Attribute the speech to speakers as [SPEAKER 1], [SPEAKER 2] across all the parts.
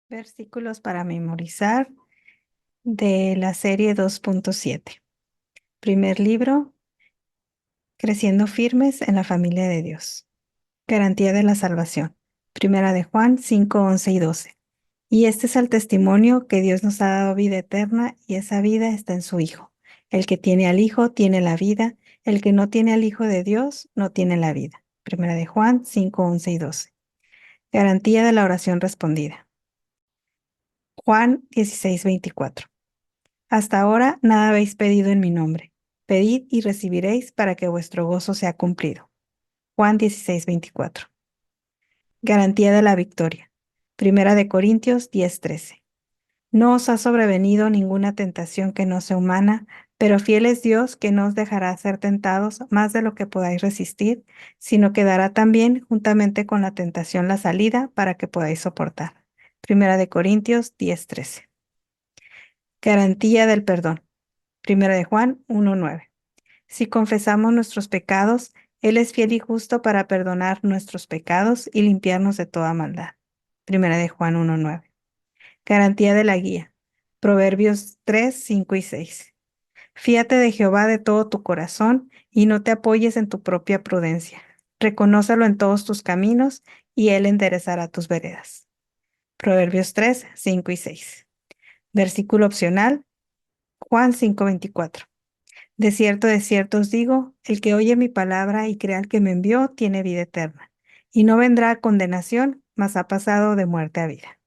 [SPEAKER 1] Versículos para memorizar de la serie 2.7. Primer libro, Creciendo firmes en la familia de Dios. Garantía de la salvación. Primera de Juan 5, 11 y 12. Y este es el testimonio que Dios nos ha dado vida eterna y esa vida está en su Hijo. El que tiene al Hijo tiene la vida. El que no tiene al Hijo de Dios no tiene la vida. Primera de Juan 5, 11 y 12. Garantía de la oración respondida. Juan 16, 24. Hasta ahora nada habéis pedido en mi nombre. Pedid y recibiréis para que vuestro gozo sea cumplido. Juan 16, 24. Garantía de la victoria. Primera de Corintios 10, 13. No os ha sobrevenido ninguna tentación que no sea humana, pero fiel es Dios que no os dejará ser tentados más de lo que podáis resistir, sino que dará también juntamente con la tentación la salida para que podáis soportar. Primera de Corintios 10, 13. Garantía del perdón. Primera de Juan 1:9. Si confesamos nuestros pecados, Él es fiel y justo para perdonar nuestros pecados y limpiarnos de toda maldad. Primera de Juan 1:9. Garantía de la guía. Proverbios 3, 5 y 6. Fíate de Jehová de todo tu corazón y no te apoyes en tu propia prudencia. Reconócelo en todos tus caminos y Él enderezará tus veredas. Proverbios 3, 5 y 6. Versículo opcional. Juan 5:24. De cierto os digo, el que oye mi palabra y crea al que me envió, tiene vida eterna, y no vendrá a condenación, mas ha pasado de muerte a vida.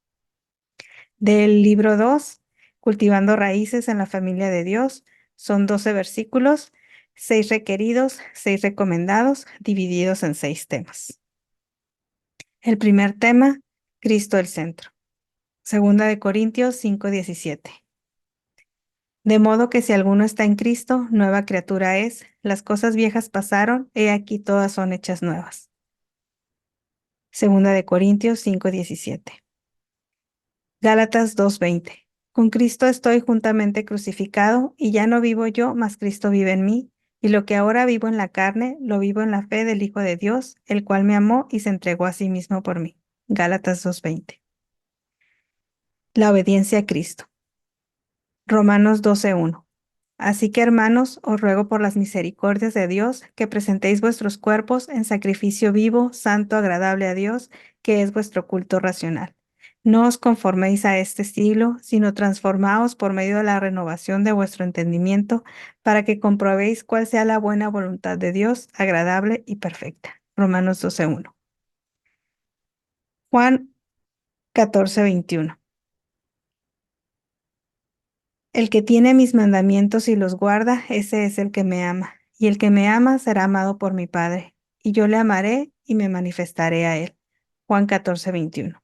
[SPEAKER 1] Del libro 2, Cultivando raíces en la familia de Dios, son 12 versículos, 6 requeridos, 6 recomendados, divididos en 6 temas. El primer tema, Cristo el centro. Segunda de Corintios 5:17. De modo que si alguno está en Cristo, nueva criatura es, las cosas viejas pasaron, he aquí todas son hechas nuevas. Segunda de Corintios 5:17. Gálatas 2:20. Con Cristo estoy juntamente crucificado, y ya no vivo yo, mas Cristo vive en mí, y lo que ahora vivo en la carne, lo vivo en la fe del Hijo de Dios, el cual me amó y se entregó a sí mismo por mí. Gálatas 2:20. La obediencia a Cristo. Romanos 12:1. Así que, hermanos, os ruego por las misericordias de Dios que presentéis vuestros cuerpos en sacrificio vivo, santo, agradable a Dios, que es vuestro culto racional. No os conforméis a este siglo, sino transformaos por medio de la renovación de vuestro entendimiento, para que comprobéis cuál sea la buena voluntad de Dios, agradable y perfecta. Romanos 12:1. Juan 14:21. El que tiene mis mandamientos y los guarda, ese es el que me ama. Y el que me ama será amado por mi Padre. Y yo le amaré y me manifestaré a él. Juan 14:21.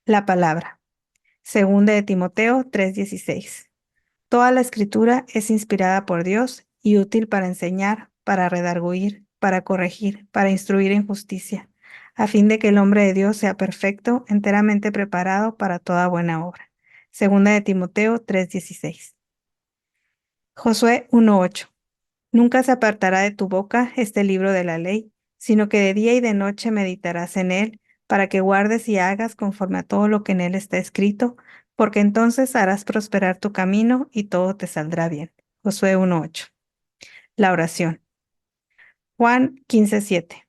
[SPEAKER 1] La palabra. Segunda de Timoteo 3:16. Toda la escritura es inspirada por Dios y útil para enseñar, para redarguir, para corregir, para instruir en justicia, a fin de que el hombre de Dios sea perfecto, enteramente preparado para toda buena obra. Segunda de Timoteo 3:16. Josué 1:8. Nunca se apartará de tu boca este libro de la ley, sino que de día y de noche meditarás en él, para que guardes y hagas conforme a todo lo que en él está escrito, porque entonces harás prosperar tu camino y todo te saldrá bien. Josué 1:8. La oración. Juan 15:7.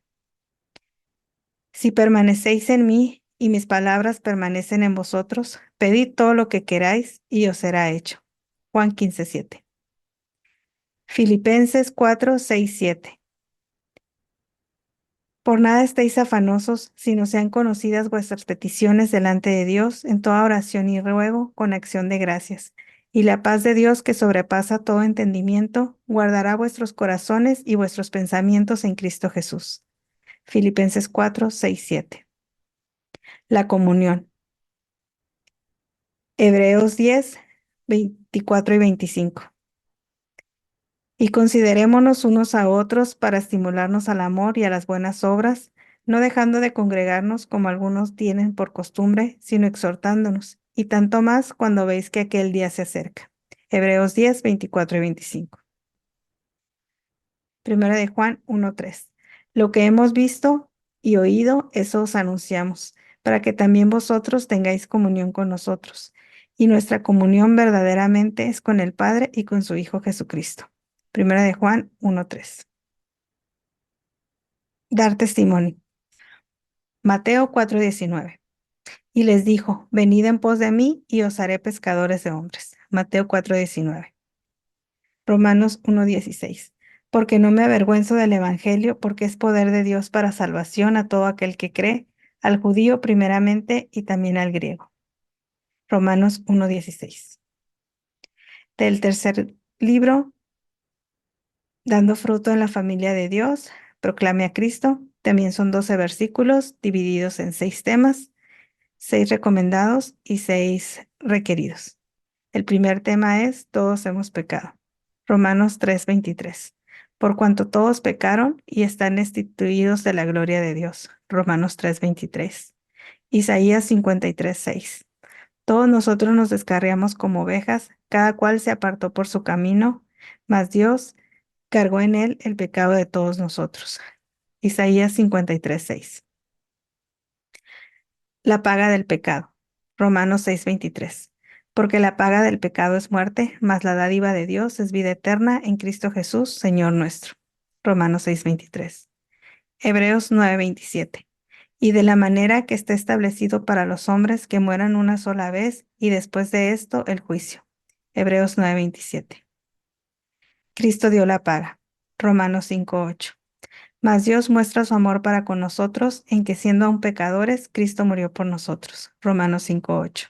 [SPEAKER 1] Si permanecéis en mí y mis palabras permanecen en vosotros, pedid todo lo que queráis y os será hecho. Juan 15:7. Filipenses 4:6-7. Por nada estéis afanosos, sino sean conocidas vuestras peticiones delante de Dios en toda oración y ruego con acción de gracias. Y la paz de Dios, que sobrepasa todo entendimiento, guardará vuestros corazones y vuestros pensamientos en Cristo Jesús. Filipenses 4:6-7. La comunión. Hebreos 10:24 y 25. Y considerémonos unos a otros para estimularnos al amor y a las buenas obras, no dejando de congregarnos como algunos tienen por costumbre, sino exhortándonos, y tanto más cuando veis que aquel día se acerca. Hebreos 10:24 y 25. Primera de Juan 1:3. Lo que hemos visto y oído, eso os anunciamos, para que también vosotros tengáis comunión con nosotros. Y nuestra comunión verdaderamente es con el Padre y con su Hijo Jesucristo. Primera de Juan 1:3. Dar testimonio. Mateo 4:19. Y les dijo, venid en pos de mí y os haré pescadores de hombres. Mateo 4:19. Romanos 1:16. Porque no me avergüenzo del Evangelio, porque es poder de Dios para salvación a todo aquel que cree, al judío primeramente y también al griego. Romanos 1:16. Del tercer libro, Dando fruto en la familia de Dios, proclame a Cristo. También son 12 versículos divididos en 6 temas, 6 recomendados y 6 requeridos. El primer tema es, todos hemos pecado. Romanos 3:23. Por cuanto todos pecaron y están destituidos de la gloria de Dios. Romanos 3:23. Isaías 53:6. Todos nosotros nos descarriamos como ovejas, cada cual se apartó por su camino, mas Dios cargó en él el pecado de todos nosotros. Isaías 53:6. La paga del pecado. Romanos 6:23. Porque la paga del pecado es muerte, mas la dádiva de Dios es vida eterna en Cristo Jesús, Señor nuestro. Romanos 6:23. Hebreos 9:27. Y de la manera que está establecido para los hombres que mueran una sola vez y después de esto el juicio. Hebreos 9:27. Cristo dio la paga. Romanos 5:8. Mas Dios muestra su amor para con nosotros en que siendo aún pecadores, Cristo murió por nosotros. Romanos 5:8.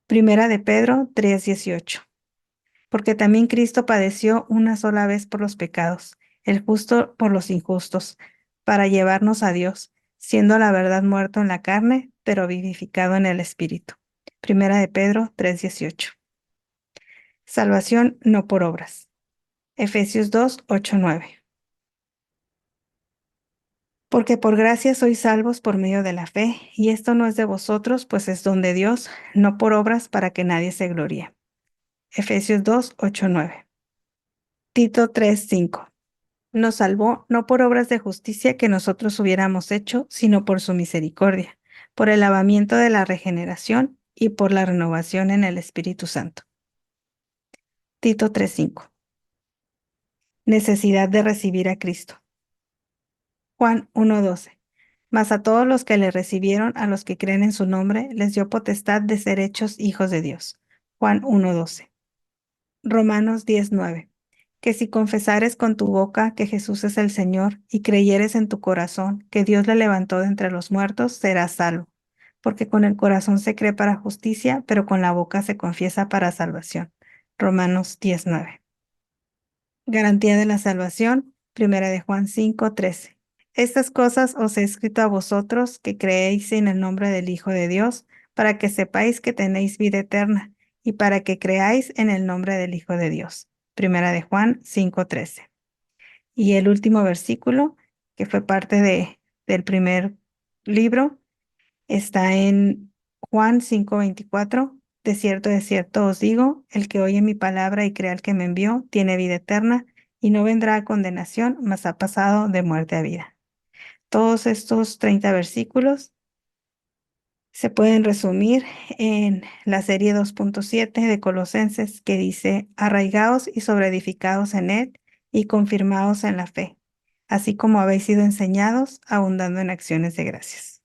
[SPEAKER 1] Primera de Pedro 3:18. Porque también Cristo padeció una sola vez por los pecados, el justo por los injustos, para llevarnos a Dios, siendo la verdad muerto en la carne, pero vivificado en el Espíritu. Primera de Pedro 3:18. Salvación no por obras. Efesios 2:8-9. Porque por gracia sois salvos por medio de la fe, y esto no es de vosotros, pues es don de Dios, no por obras para que nadie se gloríe. Efesios 2:8-9. Tito 3:5. Nos salvó no por obras de justicia que nosotros hubiéramos hecho, sino por su misericordia, por el lavamiento de la regeneración y por la renovación en el Espíritu Santo. Tito 3:5. Necesidad de recibir a Cristo. Juan 1:12. Mas a todos los que le recibieron, a los que creen en su nombre, les dio potestad de ser hechos hijos de Dios. Juan 1:12. Romanos 10:9. Que si confesares con tu boca que Jesús es el Señor y creyeres en tu corazón que Dios le levantó de entre los muertos, serás salvo. Porque con el corazón se cree para justicia, pero con la boca se confiesa para salvación. Romanos 10:9. Garantía de la salvación. Primera de Juan 5:13. Estas cosas os he escrito a vosotros que creéis en el nombre del Hijo de Dios, para que sepáis que tenéis vida eterna, y para que creáis en el nombre del Hijo de Dios. Primera de Juan 5:13. Y el último versículo, que fue parte del primer libro, está en Juan 5:24. De cierto os digo, el que oye mi palabra y crea al que me envió, tiene vida eterna, y no vendrá a condenación, mas ha pasado de muerte a vida. Todos estos 30 versículos se pueden resumir en la serie 2.7 de Colosenses, que dice, arraigaos y sobreedificados en él y confirmaos en la fe, así como habéis sido enseñados, abundando en acciones de gracias.